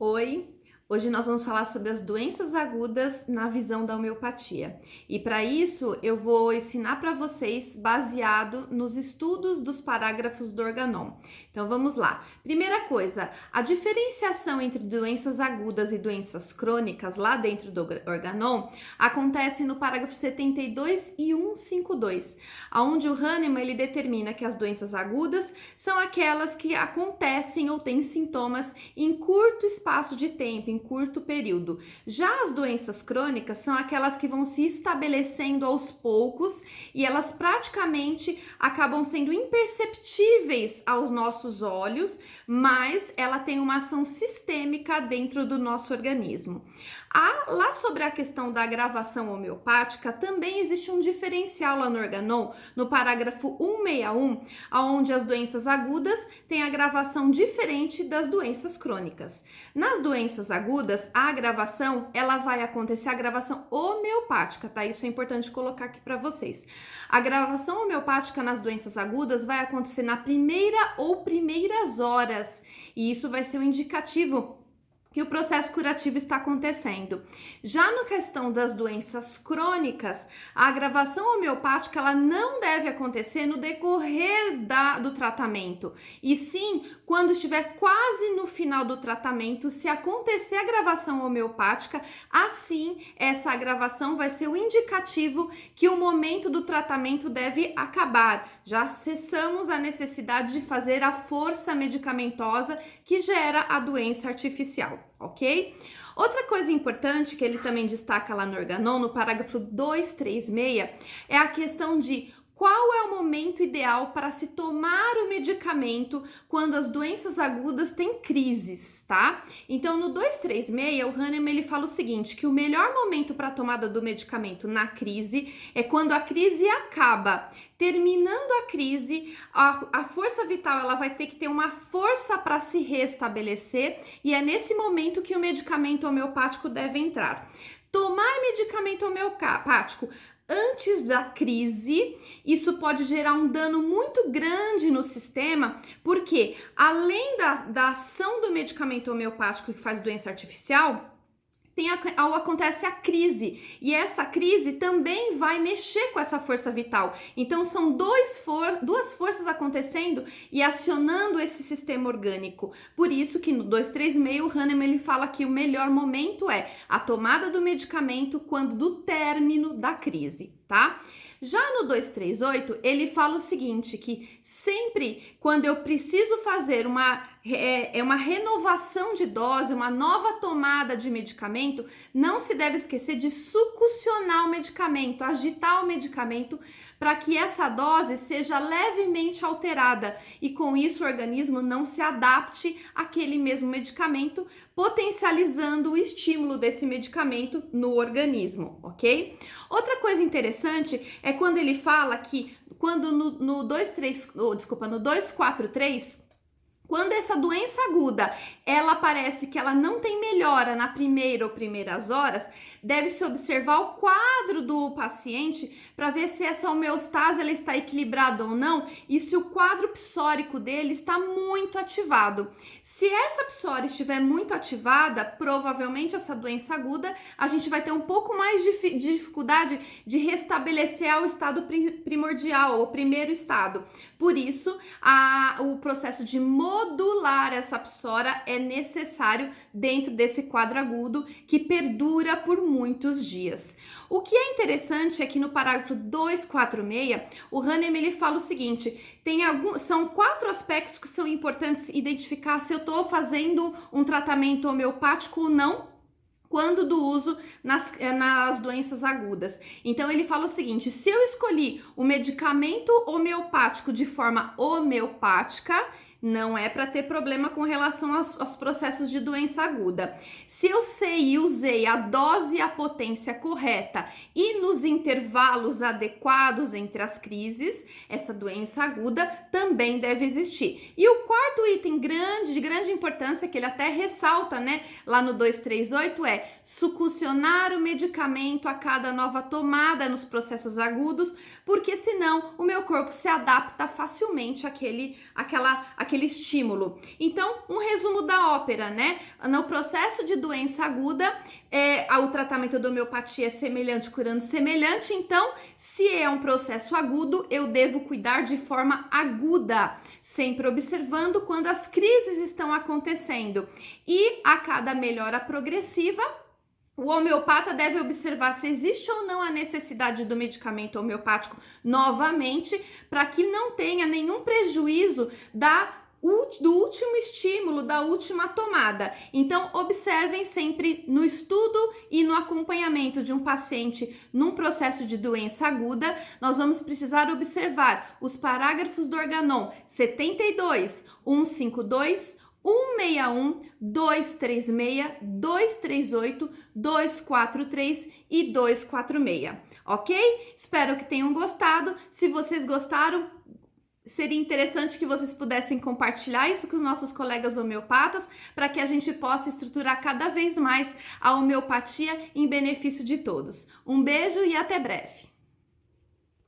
Oi, hoje nós vamos falar sobre as doenças agudas na visão da homeopatia. E para isso eu vou ensinar para vocês baseado nos estudos dos parágrafos do Organon. Então vamos lá. Primeira coisa, a diferenciação entre doenças agudas e doenças crônicas lá dentro do Organon acontece no parágrafo 72 e 152, onde o Hahnemann ele determina que as doenças agudas são aquelas que acontecem ou têm sintomas em curto espaço de tempo, em curto período. Já as doenças crônicas são aquelas que vão se estabelecendo aos poucos e elas praticamente acabam sendo imperceptíveis aos nossos olhos, mas ela tem uma ação sistêmica dentro do nosso organismo. Lá sobre a questão da agravação homeopática, também existe um diferencial lá no Organon, no parágrafo 161, onde as doenças agudas têm agravação diferente das doenças crônicas. Nas doenças agudas, a agravação, ela vai acontecer, a agravação homeopática, tá? Isso é importante colocar aqui para vocês. A agravação homeopática nas doenças agudas vai acontecer na primeira ou primeiras horas, e isso vai ser um indicativo que o processo curativo está acontecendo. Já na questão das doenças crônicas, a agravação homeopática ela não deve acontecer no decorrer do tratamento, e sim quando estiver quase no final do tratamento. Se acontecer a agravação homeopática, assim essa agravação vai ser o indicativo que o momento do tratamento deve acabar. Já cessamos a necessidade de fazer a força medicamentosa que gera a doença artificial. Ok? Outra coisa importante que ele também destaca lá no Organon, no parágrafo 236, é a questão de qual é o momento ideal para se tomar o medicamento quando as doenças agudas têm crises, tá? Então, no 236, o Hahnemann ele fala o seguinte, que o melhor momento para a tomada do medicamento na crise é quando a crise acaba. Terminando a crise, a força vital ela vai ter que ter uma força para se restabelecer e é nesse momento que o medicamento homeopático deve entrar. Tomar medicamento homeopático antes da crise, isso pode gerar um dano muito grande no sistema, porque além da ação do medicamento homeopático que faz doença artificial, acontece a crise, e essa crise também vai mexer com essa força vital. Então são duas forças acontecendo e acionando esse sistema orgânico. Por isso que no 236 o Hahnemann ele fala que o melhor momento é a tomada do medicamento quando do término da crise, tá? Já no 238, ele fala o seguinte, que sempre quando eu preciso fazer uma renovação de dose, uma nova tomada de medicamento, não se deve esquecer de succionar o medicamento, agitar o medicamento para que essa dose seja levemente alterada e com isso o organismo não se adapte àquele mesmo medicamento, potencializando o estímulo desse medicamento no organismo, ok? Outra coisa interessante é quando ele fala que quando no 243, quando essa doença aguda, ela parece que ela não tem melhora na primeira ou primeiras horas, deve-se observar o quadro do paciente para ver se essa homeostase ela está equilibrada ou não e se o quadro psórico dele está muito ativado. Se essa psória estiver muito ativada, provavelmente essa doença aguda, a gente vai ter um pouco mais de dificuldade de restabelecer ao estado primordial, ou primeiro estado. Por isso, o processo de modular essa psória é necessário dentro desse quadro agudo que perdura por muitos dias. O que é interessante é que no parágrafo 246, o Hahnemann ele fala o seguinte, são 4 aspectos que são importantes identificar se eu estou fazendo um tratamento homeopático ou não, quando do uso nas doenças agudas. Então ele fala o seguinte, se eu escolhi o medicamento homeopático de forma homeopática, não é para ter problema com relação aos processos de doença aguda. Se eu sei e usei a dose e a potência correta e nos intervalos adequados entre as crises, essa doença aguda também deve existir. E o quarto item de grande importância, que ele até ressalta, né, lá no 238, é succionar o medicamento a cada nova tomada nos processos agudos, porque senão o meu corpo se adapta facilmente àquele aquele estímulo. Então, um resumo da ópera, né? No processo de doença aguda, o tratamento da homeopatia é semelhante, curando semelhante. Então, se é um processo agudo, eu devo cuidar de forma aguda, sempre observando quando as crises estão acontecendo. E a cada melhora progressiva, o homeopata deve observar se existe ou não a necessidade do medicamento homeopático novamente, para que não tenha nenhum prejuízo do último estímulo, da última tomada. Então, observem sempre no estudo e no acompanhamento de um paciente num processo de doença aguda, nós vamos precisar observar os parágrafos do Organon 72, 152, 161, 236, 238, 243 e 246, ok? Espero que tenham gostado. Se vocês gostaram, seria interessante que vocês pudessem compartilhar isso com os nossos colegas homeopatas, para que a gente possa estruturar cada vez mais a homeopatia em benefício de todos. Um beijo e até breve!